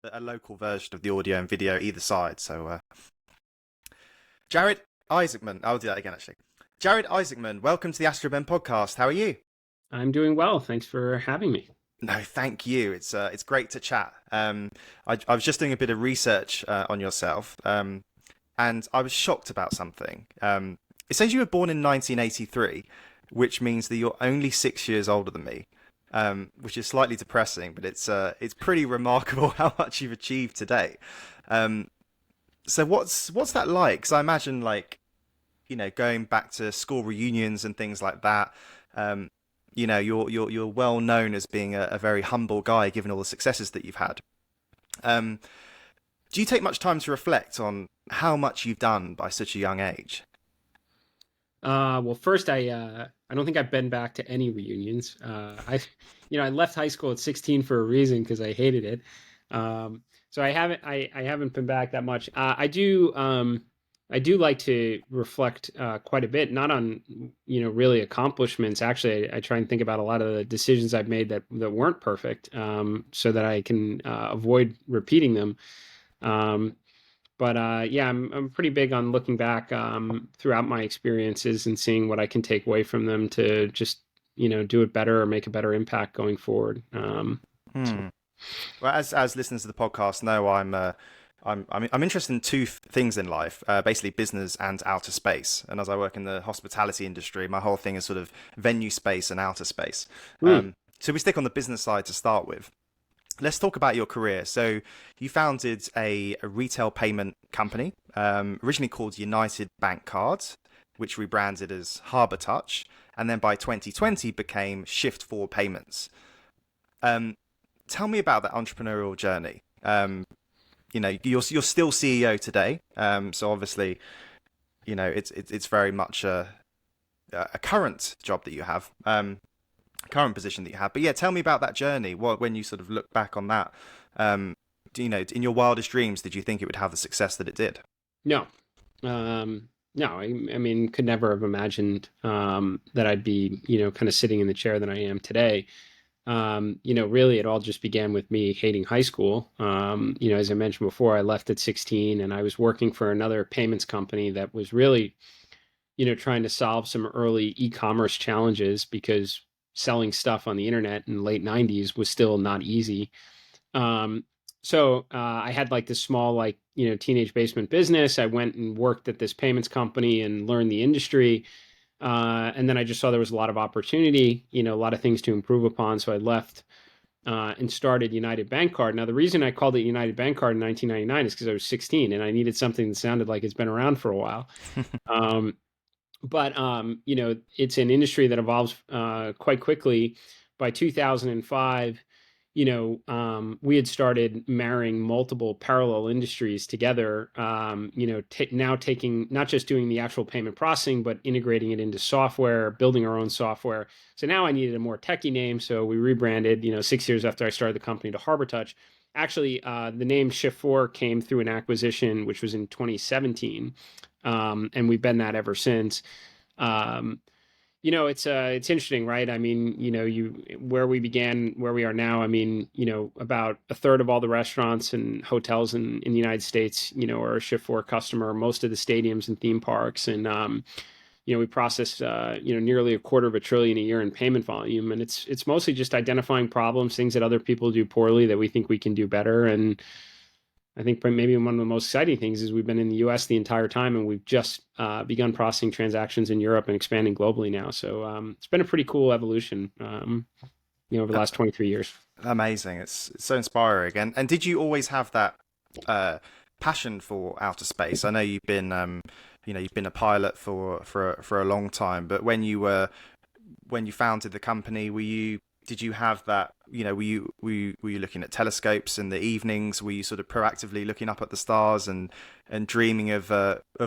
a local version of the audio and video either side. So, Jared Isaacman, I'll do that again actually. Jared Isaacman, welcome to the Astroben podcast. How are you? I'm doing well. Thanks for having me. No, thank you. It's great to chat. I was just doing a bit of research on yourself, and I was shocked about something. It says you were born in 1983, which means that you're only 6 years older than me, which is slightly depressing, but it's pretty remarkable how much you've achieved today. Um, so what's that like? Because I imagine going back to school reunions and things like that. Um, you're well known as being a very humble guy, given all the successes that you've had. Um, do you take much time to reflect on how much you've done by such a young age? Well, first, I don't think I've been back to any reunions. I left high school at 16 for a reason because I hated it. So I haven't been back that much. I do like to reflect quite a bit, not on really accomplishments. Actually, I try and think about a lot of the decisions I've made that weren't perfect, so that I can avoid repeating them. Um, but yeah, I'm pretty big on looking back throughout my experiences and seeing what I can take away from them to just do it better or make a better impact going forward. So Hmm. Well, as listeners of the podcast know, I'm interested in two things in life, basically business and outer space. And as I work in the hospitality industry, my whole thing is sort of venue space and outer space. hmm. So we stick on the business side to start with. Let's talk about your career. So you founded a retail payment company, originally called United Bank Cards, which rebranded as Harbour Touch, and then by 2020 became Shift4 Payments. Um, Tell me about that entrepreneurial journey. You're still CEO today, so obviously, it's very much a current job that you have, current position that you have. But yeah, tell me about that journey. When you sort of look back on that, in your wildest dreams, did you think it would have the success that it did? No, no. I mean, could never have imagined that I'd be kind of sitting in the chair that I am today. Really, it all just began with me hating high school. As I mentioned before, I left at 16 and I was working for another payments company that was really, trying to solve some early e-commerce challenges because selling stuff on the internet in the late 90s was still not easy. Um, so I had like this small, like, teenage basement business. I went and worked at this payments company and learned the industry. And then I just saw there was a lot of opportunity, a lot of things to improve upon. So I left and started United Bank Card. Now, the reason I called it United Bank Card in 1999 is because I was 16 and I needed something that sounded like it's been around for a while. Um, but it's an industry that evolves quite quickly. By 2005, we had started marrying multiple parallel industries together. Now taking not just doing the actual payment processing, but integrating it into software, building our own software. So now I needed a more techie name, so we rebranded. 6 years after I started the company to Harbor Touch. Actually, the name Shift4 came through an acquisition, which was in 2017, and we've been that ever since. Um, it's interesting, right? I mean, you where we began, where we are now. I mean, about a third of all the restaurants and hotels in the United States, are a Shift4 customer. Most of the stadiums and theme parks, and we process nearly a quarter of a trillion a year in payment volume, and it's mostly just identifying problems, things that other people do poorly that we think we can do better. And I think maybe one of the most exciting things is we've been in the U.S. the entire time, and we've just begun processing transactions in Europe and expanding globally now. So it's been a pretty cool evolution, over the last 23 years. Amazing. It's so inspiring. And did you always have that passion for outer space? I know you've been a pilot for a long time, but when you founded the company, did you have that, were you looking at telescopes in the evenings? Were you sort of proactively looking up at the stars and dreaming of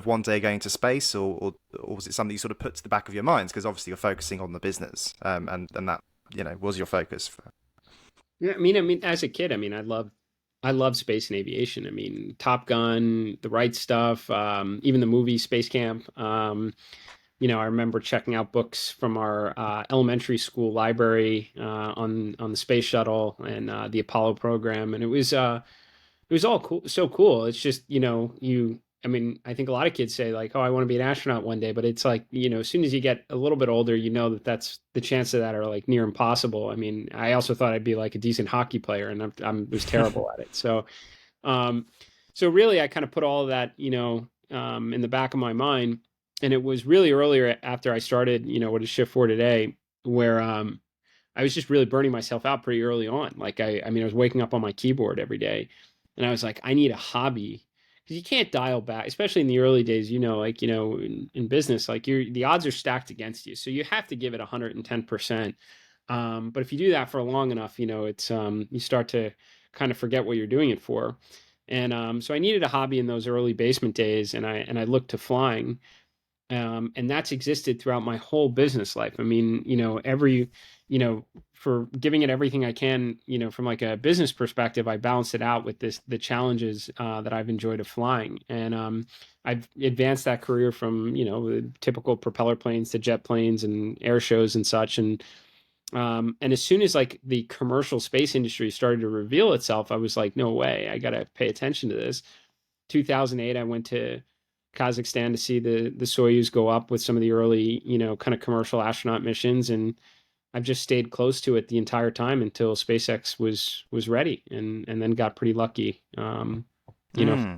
one day going to space, or was it something you sort of put to the back of your minds? Because obviously you're focusing on the business, and that, was your focus. Yeah, I mean, as a kid, I mean, I love space and aviation. I mean, Top Gun, The Right Stuff, even the movie Space Camp. I remember checking out books from our elementary school library on the space shuttle and the Apollo program, and it was it was all cool, so cool. It's just, I mean, I think a lot of kids say like, oh, I want to be an astronaut one day, but it's like, as soon as you get a little bit older, that that's the chance of that are like near impossible. I mean, I also thought I'd be like a decent hockey player, and I'm was terrible at it. Um, so really, I kind of put all of that, in the back of my mind, and it was really earlier after I started, what is Shift4 today, where I was just really burning myself out pretty early on. Like I mean, I was waking up on my keyboard every day, and I was like, I need a hobby because you can't dial back, especially in the early days. Like in business, like the odds are stacked against you, so you have to give it 110%. But if you do that for long enough, it's you start to kind of forget what you're doing it for. And so I needed a hobby in those early basement days, and I looked to flying. And that's existed throughout my whole business life. I mean, for giving it everything I can, from like a business perspective, I balance it out with the challenges that I've enjoyed of flying. And I've advanced that career from, the typical propeller planes to jet planes and air shows and such. And as soon as like the commercial space industry started to reveal itself, I was like, no way, I got to pay attention to this. 2008, I went to Kazakhstan to see the Soyuz go up with some of the early, kind of commercial astronaut missions, and I've just stayed close to it the entire time until SpaceX was ready, and then got pretty lucky. You know,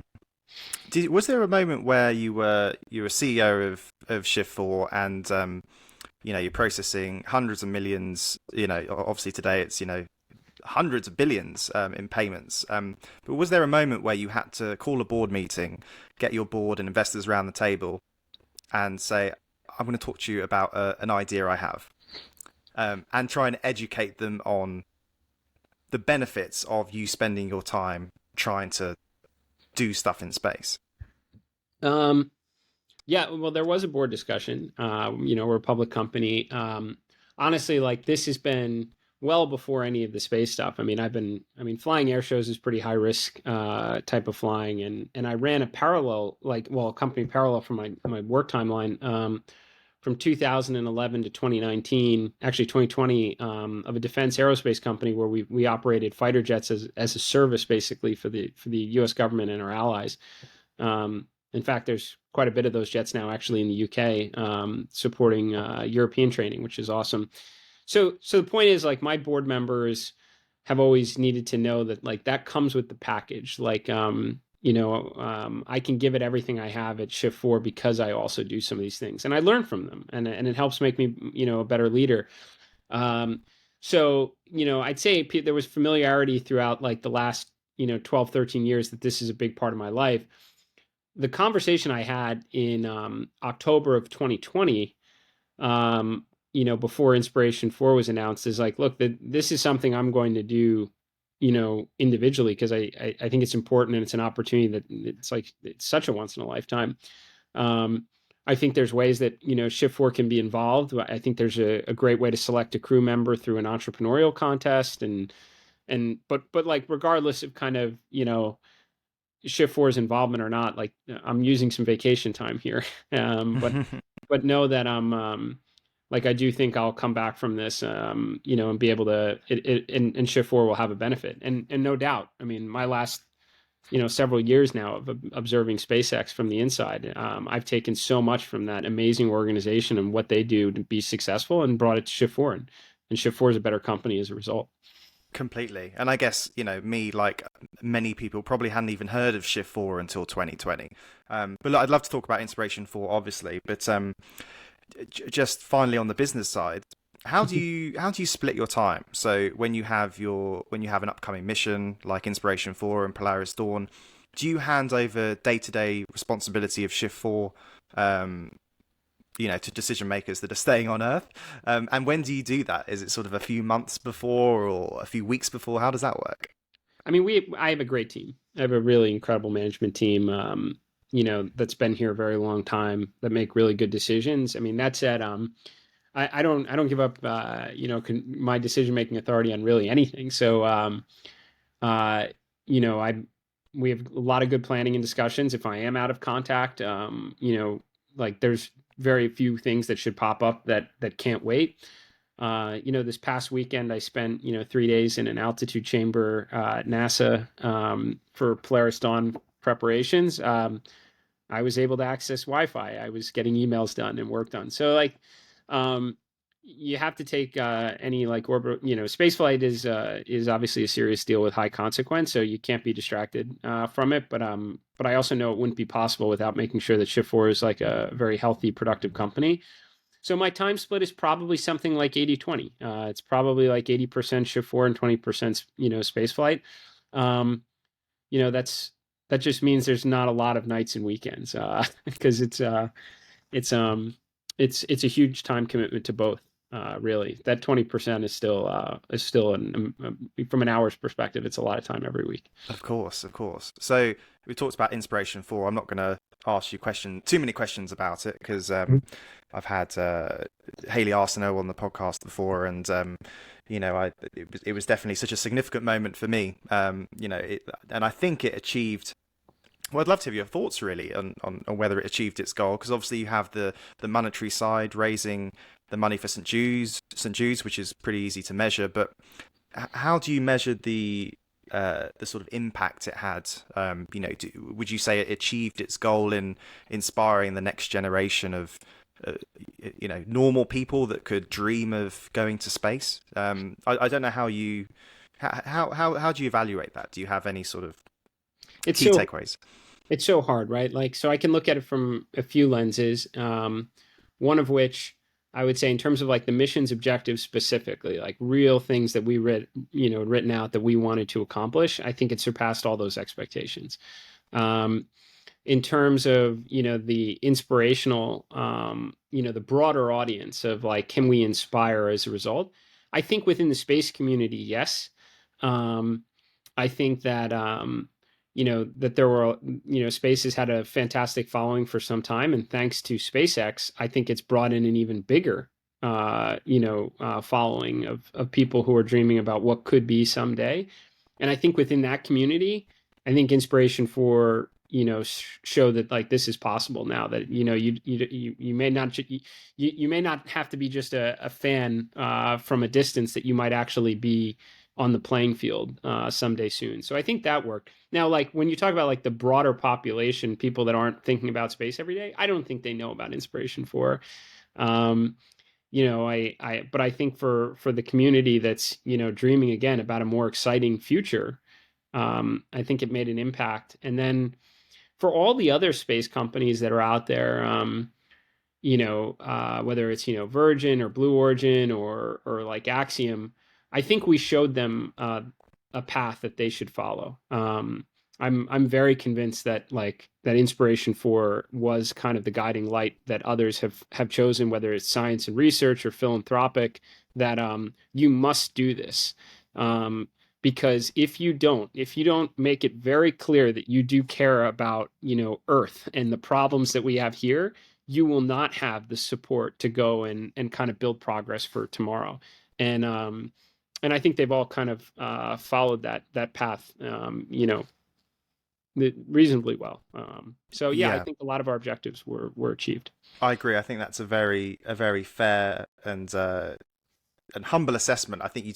Mm. Was there a moment where you were CEO of Shift4 and you're processing hundreds of millions, obviously today it's, hundreds of billions in payments. But was there a moment where you had to call a board meeting, get your board and investors around the table and say, I'm going to talk to you about an idea I have, and try and educate them on the benefits of you spending your time trying to do stuff in space? um, yeah. Well, there was a board discussion. We're a public company. Honestly, like this has been well before any of the space stuff. I mean, flying air shows is pretty high risk type of flying, and I ran a parallel, a company parallel from my work timeline. From 2011 to 2019, actually 2020, of a defense aerospace company where we operated fighter jets as a service basically for the U.S. government and our allies. In fact, there's quite a bit of those jets now actually in the UK, supporting European training, which is awesome. So the point is, like, my board members have always needed to know that like that comes with the package. Like, I can give it everything I have at Shift4 because I also do some of these things, and I learn from them, and it helps make me, a better leader. Um, so, I'd say there was familiarity throughout like the last, 12, 13 years that this is a big part of my life. The conversation I had in October of 2020, before Inspiration 4 was announced, is like, look, this is something I'm going to do, individually, because I think it's important, and it's an opportunity that it's such a once in a lifetime. I think there's ways that, Shift4 can be involved. I think there's a great way to select a crew member through an entrepreneurial contest, but like regardless of kind of, Shift4's involvement or not, like I'm using some vacation time here. But know that like I do think I'll come back from this, and be able to and Shift4 will have a benefit, and no doubt. I mean, my last, several years now of observing SpaceX from the inside, I've taken so much from that amazing organization and what they do to be successful, and brought it to Shift4, and Shift4 is a better company as a result. Completely. And I guess, me, like many people, probably hadn't even heard of Shift4 until 2020. But look, I'd love to talk about Inspiration 4, obviously. But just finally on the business side, how do you split your time? So when you have an upcoming mission like Inspiration 4 and Polaris Dawn, do you hand over day-to-day responsibility of Shift4, to decision makers that are staying on Earth? And when do you do that? Is it sort of a few months before or a few weeks before? How does that work? I mean, I have a great team. I have a really incredible management team, that's been here a very long time, that make really good decisions. I mean, that said, I don't give up, my decision making authority on really anything. So, uh, I we have a lot of good planning and discussions. If I am out of contact, like there's very few things that should pop up that can't wait. This past weekend I spent 3 days in an altitude chamber at NASA for Polaris Dawn preparations. I was able to access Wi-Fi. I was getting emails done and work done. So like, um, you have to take any like orbit. Space flight is obviously a serious deal with high consequence, so you can't be distracted from it. But I also know it wouldn't be possible without making sure that Shift4 is like a very healthy, productive company. So my time split is probably something like 80-20. It's probably like 80% Shift4 and 20% space flight. Um, that just means there's not a lot of nights and weekends because it's it's a huge time commitment to both. Really, that 20% is still from an hour's perspective, it's a lot of time every week. Of course, of course. So we talked about inspiration for. I'm not going to ask you too many questions about it because I've had Haley Arsenault on the podcast before, and it was definitely such a significant moment for me. And I think it achieved. Well, I'd love to have your thoughts really on whether it achieved its goal, because obviously you have the monetary side, raising the money for St. Jude's, which is pretty easy to measure. But how do you measure the sort of impact it had? Would you say it achieved its goal in inspiring the next generation of normal people that could dream of going to space? I don't know how do you evaluate that? Do you have any sort of It's key so takeaways? it's so hard, right? Like, so I can look at it from a few lenses. One of which I would say, in terms of like the mission's objectives specifically, like real things that we written out that we wanted to accomplish, I think it surpassed all those expectations. Um, in terms of the inspirational, the broader audience of like, can we inspire as a result? I think within the space community, yes. Um, I think that that there were space has had a fantastic following for some time, and thanks to SpaceX, I think it's brought in an even bigger following of people who are dreaming about what could be someday. And I think within that community, I think inspiration for show that like this is possible now, that you may not you may not have to be just a fan from a distance, that you might actually be on the playing field someday soon. So I think that worked. Now, like when you talk about like the broader population, people that aren't thinking about space every day, I don't think they know about inspiration for. Um, but I think for the community that's dreaming again about a more exciting future, I think it made an impact. And then for all the other space companies that are out there, whether it's Virgin or Blue Origin or like Axiom, I think we showed them a path that they should follow. I'm very convinced that like that inspiration for was kind of the guiding light that others have chosen, whether it's science and research or philanthropic. That you must do this. Because if you don't make it very clear that you do care about Earth and the problems that we have here, you will not have the support to go and kind of build progress for tomorrow. And I think they've all kind of followed that path, reasonably well. So yeah, I Yeah, think a lot of our objectives were achieved. I agree. I think that's a very fair and humble assessment. I think you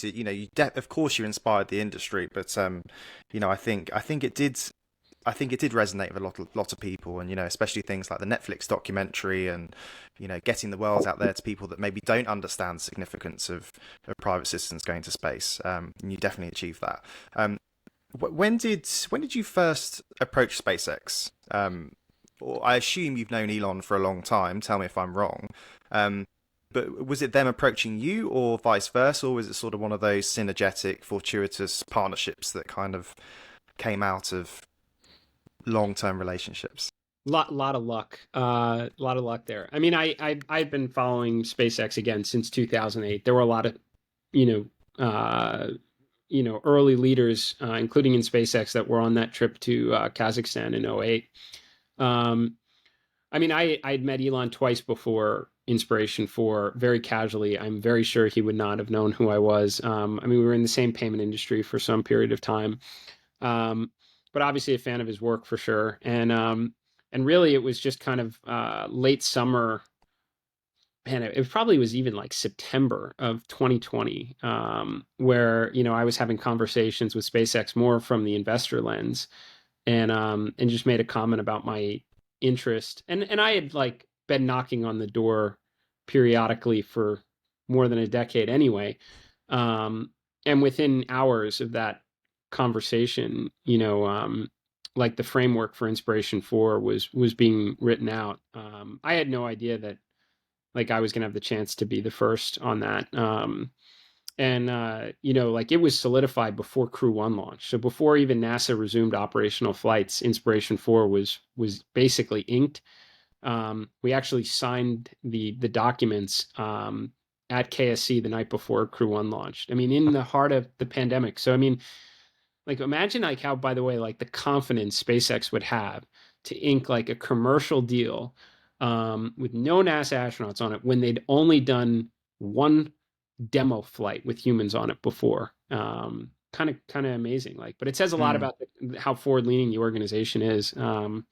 did. Of course you inspired the industry, but I think it did. I think it did resonate with a lot of people, and especially things like the Netflix documentary, and getting the world out there to people that maybe don't understand the significance of private citizens going to space. And you definitely achieved that. When did you first approach SpaceX? Or I assume you've known Elon for a long time. Tell me if I'm wrong. Um, but was it them approaching you, or vice versa, or was it sort of one of those synergetic, fortuitous partnerships that kind of came out of long-term relationships? Lot of luck, lot of luck there. I mean, I've been following SpaceX again since 2008. There were a lot of you early leaders, including in SpaceX, that were on that trip to Kazakhstan in '08. Um, I mean, I'd met Elon twice before Inspiration 4, very casually. I'm very sure he would not have known who I was. I mean, we were in the same payment industry for some period of time, um, but obviously a fan of his work for sure. And really, it was just kind of late summer. man, it probably was even like September of 2020, where, I was having conversations with SpaceX more from the investor lens, and just made a comment about my interest. And I had like been knocking on the door periodically for more than a decade anyway. Um, and within hours of that conversation, like the framework for Inspiration 4 was being written out. I had no idea that like I was gonna have the chance to be the first on that. And like it was solidified before Crew One launched. So before even NASA resumed operational flights, Inspiration 4 was basically inked. We actually signed the documents at KSC the night before Crew One launched. I mean, in the heart of the pandemic. So I mean, like imagine like how, by the way, like the confidence SpaceX would have to ink like a commercial deal with no NASA astronauts on it when they'd only done one demo flight with humans on it before. Kind of amazing. Like, but it says a lot Mm. about how forward leaning the organization is. And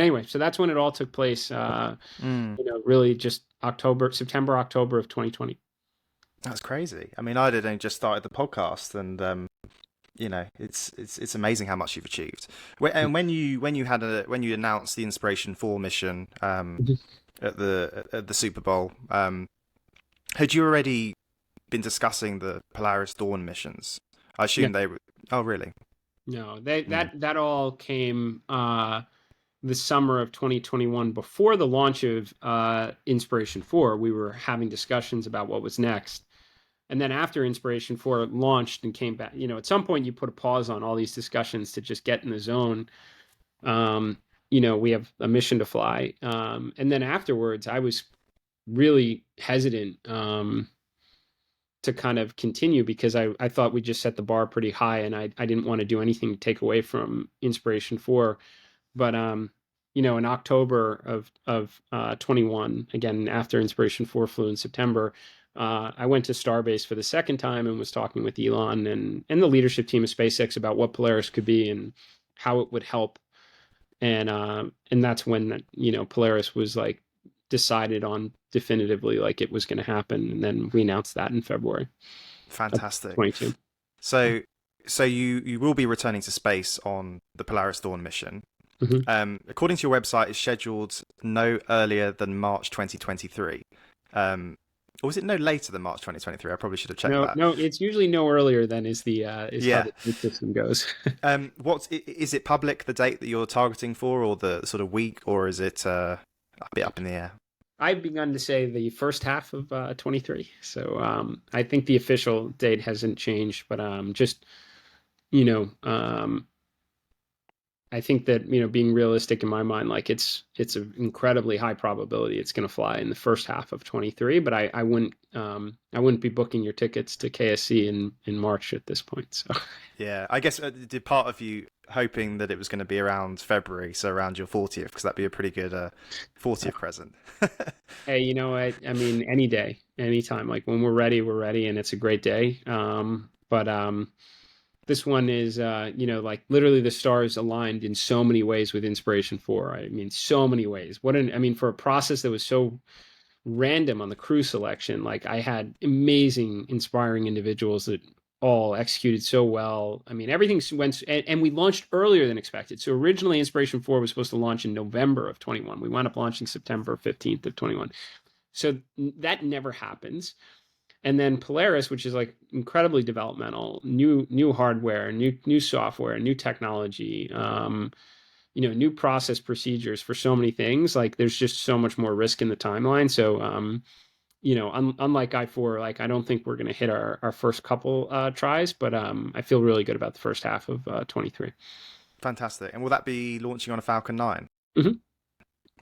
anyway, so that's when it all took place. Mm. Really just September, October of 2020. That's crazy. I mean, I'd only just started the podcast, and it's amazing how much you've achieved. And when you announced the Inspiration 4 mission at the Super Bowl, had you already been discussing the Polaris Dawn missions? I Yeah. assume they were. Oh, really? No, Mm. that all came the summer of 2021 before the launch of Inspiration 4. We were having discussions about what was next. And then after Inspiration 4 launched and came back, at some point you put a pause on all these discussions to just get in the zone. Um, we have a mission to fly. And then afterwards, I was really hesitant to kind of continue because I thought we just set the bar pretty high, and I didn't want to do anything to take away from Inspiration 4. But in October of 21, again after Inspiration 4 flew in September, I went to Starbase for the second time and was talking with Elon and the leadership team of SpaceX about what Polaris could be and how it would help. And that's when Polaris was like decided on definitively, like it was going to happen, and then we announced that in February of Fantastic. 22. So, so you will be returning to space on the Polaris Dawn mission. Mm-hmm. According to your website, it's scheduled no earlier than March 2023. Or was it no later than March 2023? I probably should have checked No, that. no, it's usually no earlier than is how Yeah. the system goes. Is it public, the date that you're targeting for, or the sort of week, or is it a bit up in the air? I've begun to say the first half of 23. So I think the official date hasn't changed, but just you know, I think that being realistic in my mind, like it's an incredibly high probability it's going to fly in the first half of 23. But I wouldn't be booking your tickets to KSC in March at this point. So Yeah, I guess did part of you hoping that it was going to be around February, so around your 40th, because that'd be a pretty good 40th present. hey, I mean, any day, anytime. Like when we're ready, and it's a great day. But this one is, like literally the stars aligned in so many ways with Inspiration 4. I mean, so many ways. I mean, for a process that was so random on the crew selection, like I had amazing, inspiring individuals that all executed so well. I mean, everything went, and we launched earlier than expected. So originally, Inspiration 4 was supposed to launch in November of 21. We wound up launching September 15th of 21. So that never happens. And then Polaris, which is like incredibly developmental, new hardware, new software, new technology, new process procedures for so many things. Like there's just so much more risk in the timeline. So unlike I4, like I don't think we're going to hit our first couple tries, but I feel really good about the first half of 23. Fantastic. And will that be launching on a Falcon 9? Mm-hmm.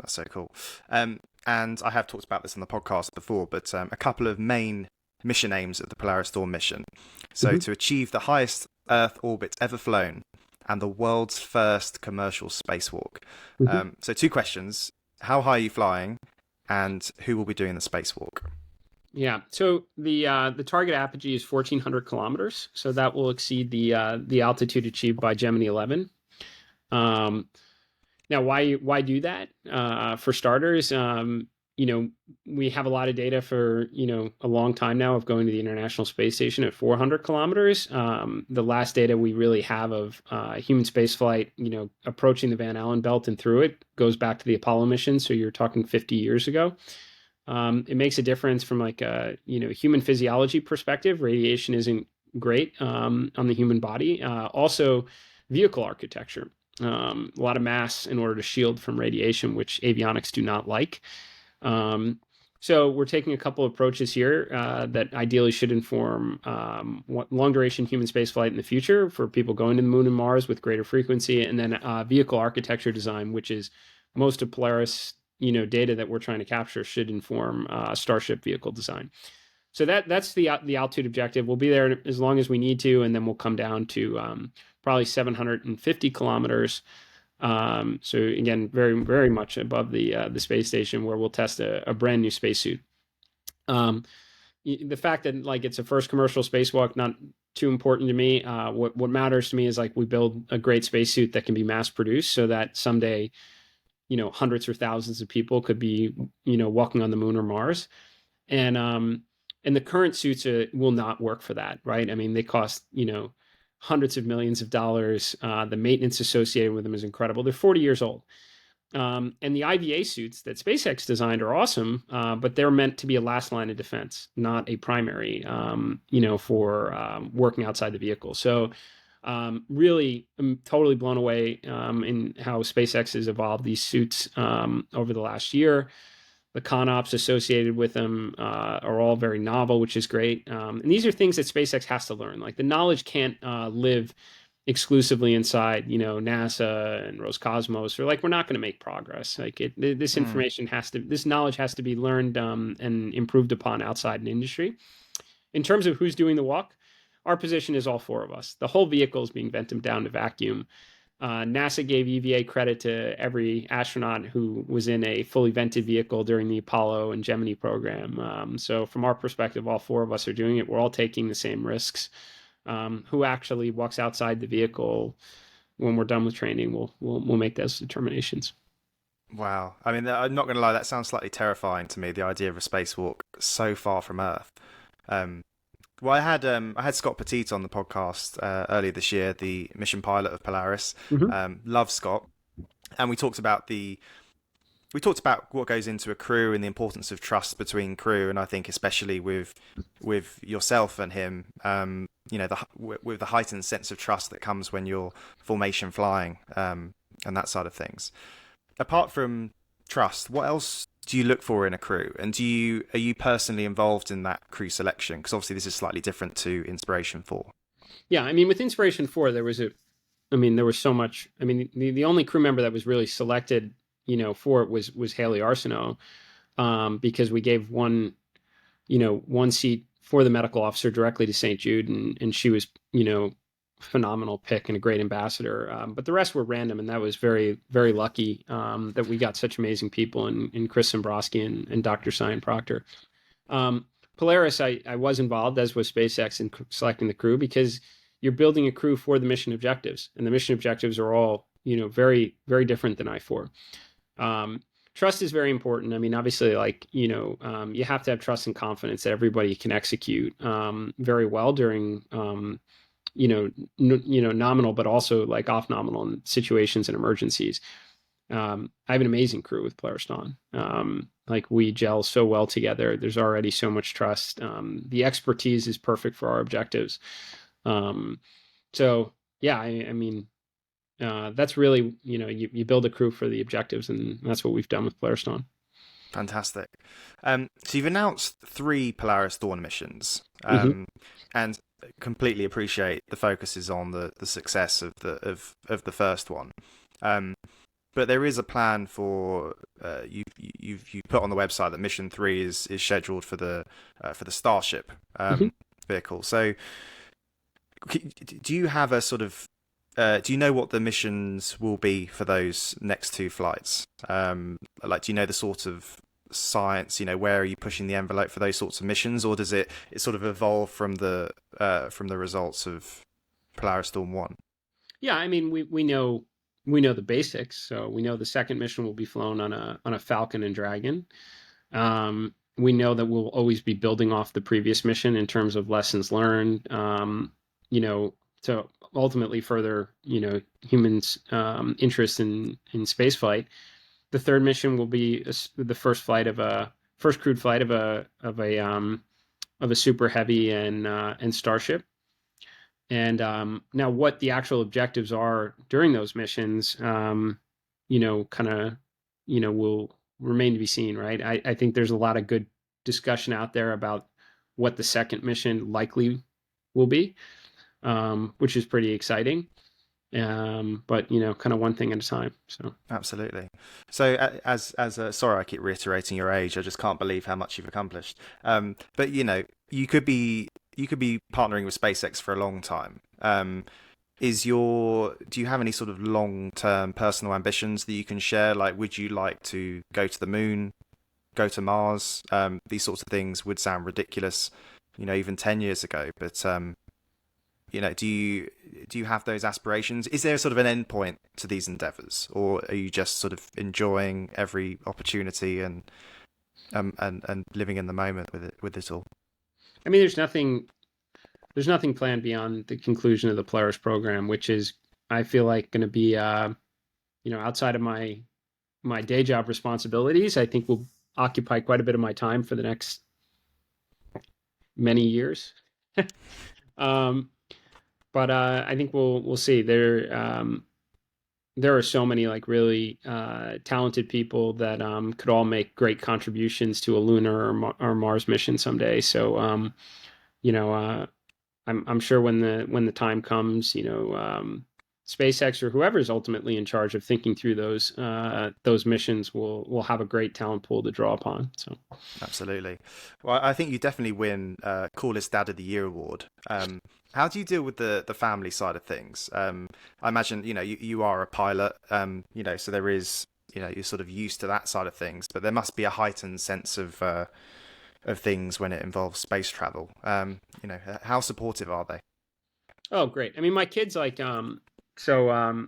That's so cool. And I have talked about this on the podcast before, but a couple of main mission aims of the Polaris Dawn mission. So Mm-hmm. to achieve the highest Earth orbit ever flown and the world's first commercial spacewalk. Mm-hmm. So two questions. How high are you flying and who will be doing the spacewalk? Yeah. So the target apogee is 1,400 kilometers. So that will exceed the altitude achieved by Gemini 11. Now, why do that? For starters, you know, we have a lot of data for, a long time now of going to the International Space Station at 400 kilometers. The last data we really have of human spaceflight, approaching the Van Allen belt and through it goes back to the Apollo mission. So you're talking 50 years ago. It makes a difference from like a, human physiology perspective. Radiation isn't great on the human body. Also, vehicle architecture. A lot of mass in order to shield from radiation, which avionics do not like. So we're taking a couple approaches here that ideally should inform what long duration human spaceflight in the future for people going to the moon and Mars with greater frequency, and then vehicle architecture design, which is most of Polaris data that we're trying to capture should inform Starship vehicle design. So that's the altitude objective. We'll be there as long as we need to, and then we'll come down to probably 750 kilometers. So again, very, very much above the space station, where we'll test a brand new spacesuit. The fact that like it's a first commercial spacewalk, not too important to me. What matters to me is like we build a great spacesuit that can be mass produced, so that someday, hundreds or thousands of people could be, walking on the moon or Mars. And the current suits will not work for that, right? I mean, they cost, hundreds of millions of dollars. The maintenance associated with them is incredible. They're 40 years old. And the IVA suits that SpaceX designed are awesome, but they're meant to be a last line of defense, not a primary, for working outside the vehicle. So really, I'm totally blown away in how SpaceX has evolved these suits over the last year. The con-ops associated with them are all very novel, which is great. And these are things that SpaceX has to learn. Like the knowledge can't live exclusively inside, NASA and Roscosmos. Or like we're not going to make progress. Like this information this knowledge has to be learned and improved upon outside an industry. In terms of who's doing the walk, our position is all four of us. The whole vehicle is being vented down to vacuum. NASA gave EVA credit to every astronaut who was in a fully vented vehicle during the Apollo and Gemini program. So from our perspective, all four of us are doing it. We're all taking the same risks. Who actually walks outside the vehicle when we're done with training, we'll make those determinations. Wow. I mean, I'm not going to lie, that sounds slightly terrifying to me, the idea of a spacewalk so far from Earth. Well, I had Scott Petit on the podcast earlier this year, the mission pilot of Polaris. Mm-hmm. Love Scott, and we talked about what goes into a crew and the importance of trust between crew. And I think especially with yourself and him, with the heightened sense of trust that comes when you're formation flying, and that side of things. Apart from trust, what else do you look for in a crew? And are you personally involved in that crew selection? Because obviously this is slightly different to Inspiration 4. Yeah, I mean, with Inspiration 4, there was so much. I mean, the only crew member that was really selected, for it was Haley Arsenault, because we gave one seat for the medical officer directly to St. Jude, and she was, phenomenal pick and a great ambassador. But the rest were random, and that was very, very lucky that we got such amazing people in Chris Zimbrowski and Dr. Cyan Proctor. Polaris, I was involved, as was SpaceX, in selecting the crew, because you're building a crew for the mission objectives, and the mission objectives are all, very, very different than I-4. Trust is very important. I mean, obviously, like, you have to have trust and confidence that everybody can execute very well during, nominal, but also like off nominal situations and emergencies. I have an amazing crew with Polaris Dawn. Like we gel so well together. There's already so much trust. The expertise is perfect for our objectives. So yeah, I mean, that's really, you build a crew for the objectives, and that's what we've done with Polaris Dawn. Fantastic. So you've announced 3 Polaris Dawn missions, and completely appreciate the focus is on the success of the first one. But there is a plan for you put on the website that mission 3 is scheduled for the Starship vehicle. So do you have a sort of do you know what the missions will be for those next 2 flights? Like, do you know the sort of science, where are you pushing the envelope for those sorts of missions, or does it sort of evolve from the results of Polaris Dawn 1? Yeah, I mean, we know the basics. So we know the second mission will be flown on a Falcon and Dragon. We know that we'll always be building off the previous mission in terms of lessons learned, you know, to ultimately further, you know, humans' interest in spaceflight. The third mission will be the first crewed flight of a super heavy and Starship. And now, what the actual objectives are during those missions, you know, kind of, you know, will remain to be seen, right? I think there's a lot of good discussion out there about what the second mission likely will be, which is pretty exciting. But you know, kind of one thing at a time. So Absolutely. So, as a, sorry, I keep reiterating your age. I just can't believe how much you've accomplished. But you know, you could be partnering with SpaceX for a long time. Do you have any sort of long-term personal ambitions that you can share? Like, would you like to go to the moon, go to Mars? These sorts of things would sound ridiculous, you know, even 10 years ago. But you know, do you have those aspirations? Is there sort of an end point to these endeavors, or are you just sort of enjoying every opportunity and living in the moment with it all? I mean, there's nothing planned beyond the conclusion of the Polaris program, which is, I feel like, going to be, you know, outside of my day job responsibilities. I think will occupy quite a bit of my time for the next many years. um, but I think we'll see. There are so many like really talented people that could all make great contributions to a lunar or Mars mission someday. So you know, I'm sure when the time comes, you know, SpaceX or whoever's ultimately in charge of thinking through those missions will have a great talent pool to draw upon. So Absolutely. Well, I think you definitely win coolest dad of the year award. How do you deal with the family side of things? I imagine, you know, you are a pilot, you know, so there is, you know, you're sort of used to that side of things, but there must be a heightened sense of things when it involves space travel. You know, how supportive are they? oh great. I mean, my kids like so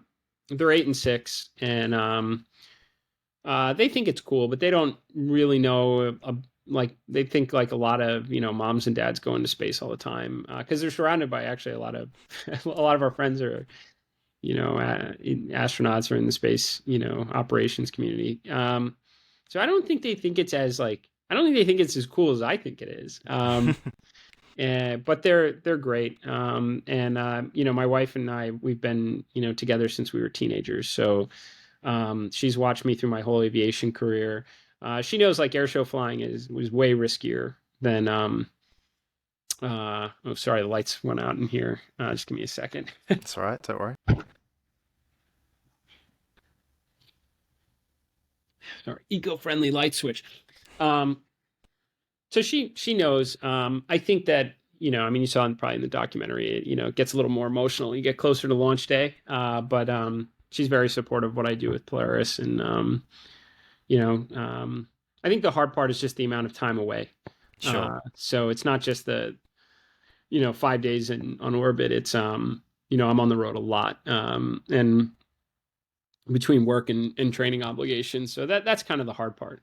they're 8 and 6, and they think it's cool, but they don't really know. Like they think like a lot of you know moms and dads go into space all the time because they're surrounded by actually a lot of a lot of our friends are you know astronauts or in the space you know operations community. So I don't think they think it's as like I don't think they think it's as cool as I think it is. But they're great. And you know, my wife and I we've been you know together since we were teenagers. So she's watched me through my whole aviation career. She knows like air show flying was way riskier than oh sorry, the lights went out in here. Just give me a second. That's all right. Don't worry. Sorry, eco-friendly light switch. Um, so she knows. I think that you know, I mean, you saw probably in the documentary, you know, it gets a little more emotional. You get closer to launch day, but she's very supportive of what I do with Polaris, and you know, I think the hard part is just the amount of time away. Sure. So it's not just the you know 5 days on orbit. It's you know I'm on the road a lot, and between work and training obligations. So that's kind of the hard part.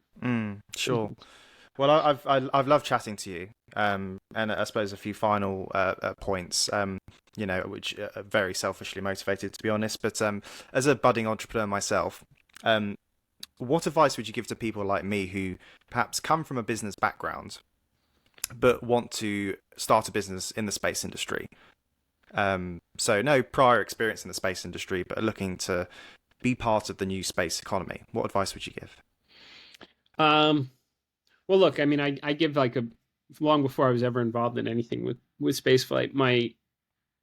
Sure. Well, I've loved chatting to you, and I suppose a few final points, you know, which are very selfishly motivated, to be honest. But as a budding entrepreneur myself, what advice would you give to people like me who perhaps come from a business background, but want to start a business in the space industry? So no prior experience in the space industry, but are looking to be part of the new space economy. What advice would you give? Um, well, look, I mean, I give like a long before I was ever involved in anything with spaceflight, my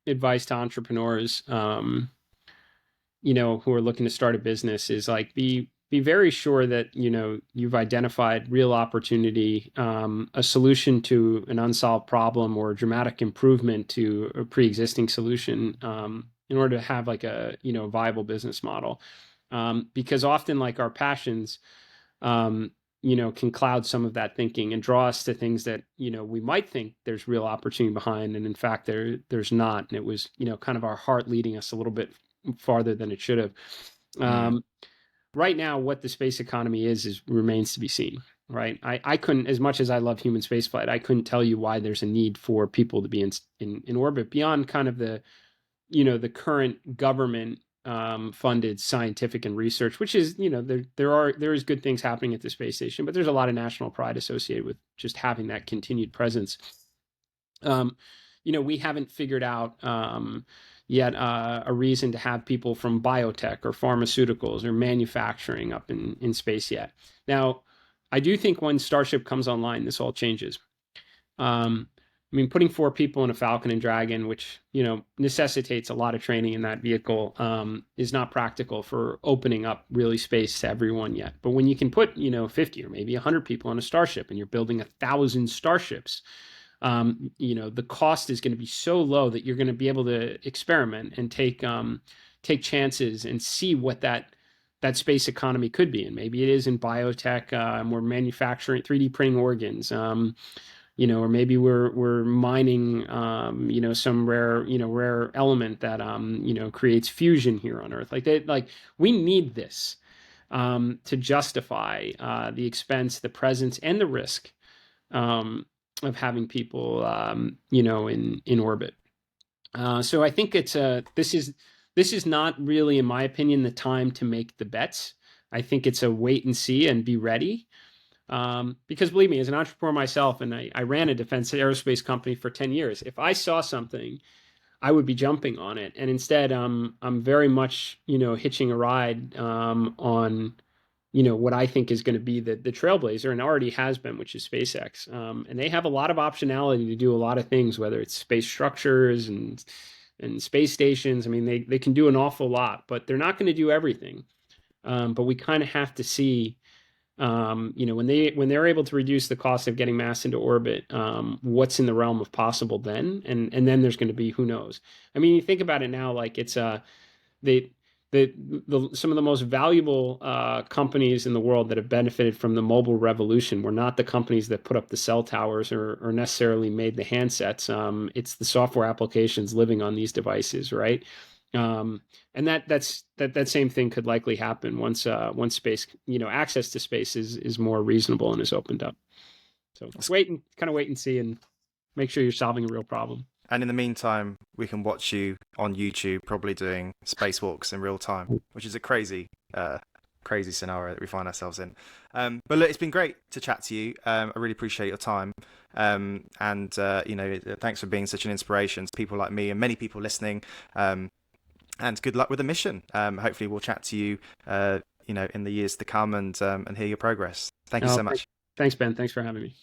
advice to entrepreneurs, you know, who are looking to start a business is like be very sure that you know you've identified real opportunity, a solution to an unsolved problem or a dramatic improvement to a pre-existing solution, in order to have like a you know viable business model. Because often like our passions, um, you know, can cloud some of that thinking and draw us to things that you know we might think there's real opportunity behind, and in fact there's not. And it was you know kind of our heart leading us a little bit farther than it should have. Mm, Right now, what the space economy is remains to be seen. right? I couldn't, as much as I love human spaceflight, I couldn't tell you why there's a need for people to be in orbit beyond kind of the, the current government funded scientific and research, which is, there is good things happening at the space station, but there's a lot of national pride associated with just having that continued presence. We haven't figured out yet a reason to have people from biotech or pharmaceuticals or manufacturing up in space yet. Now, I do think when Starship comes online, this all changes. Putting 4 people in a Falcon and Dragon, which, necessitates a lot of training in that vehicle, is not practical for opening up really space to everyone yet. But when you can put, 50 or maybe 100 people on a Starship and you're building 1,000 Starships, the cost is going to be so low that you're going to be able to experiment and take chances and see what that space economy could be. And maybe it is in biotech, we're manufacturing 3D printing organs, or maybe we're mining, some rare element that, creates fusion here on Earth. We need this to justify the expense, the presence, and the risk of having people, in orbit. So I think this is not really, in my opinion, the time to make the bets. I think it's a wait and see and be ready. Because believe me, as an entrepreneur myself, and I ran a defense aerospace company for 10 years, if I saw something, I would be jumping on it. And instead, I'm very much, hitching a ride on, what I think is going to be the trailblazer, and already has been, which is SpaceX. And they have a lot of optionality to do a lot of things, whether it's space structures and space stations. They can do an awful lot, but they're not going to do everything. But we kind of have to see, when they're able to reduce the cost of getting mass into orbit, what's in the realm of possible then, and then there's going to be, who knows. You think about it now, like it's some of the most valuable companies in the world that have benefited from the mobile revolution were not the companies that put up the cell towers or necessarily made the handsets. It's the software applications living on these devices, right? And that same thing could likely happen once space, access to space is more reasonable and is opened up. So wait and see, and make sure you're solving a real problem. And in the meantime, we can watch you on YouTube, probably doing spacewalks in real time, which is a crazy scenario that we find ourselves in. But look, it's been great to chat to you. I really appreciate your time. And thanks for being such an inspiration to people like me and many people listening. And good luck with the mission. Hopefully we'll chat to you, in the years to come and hear your progress. Thank you so much. Thanks, Ben. Thanks for having me.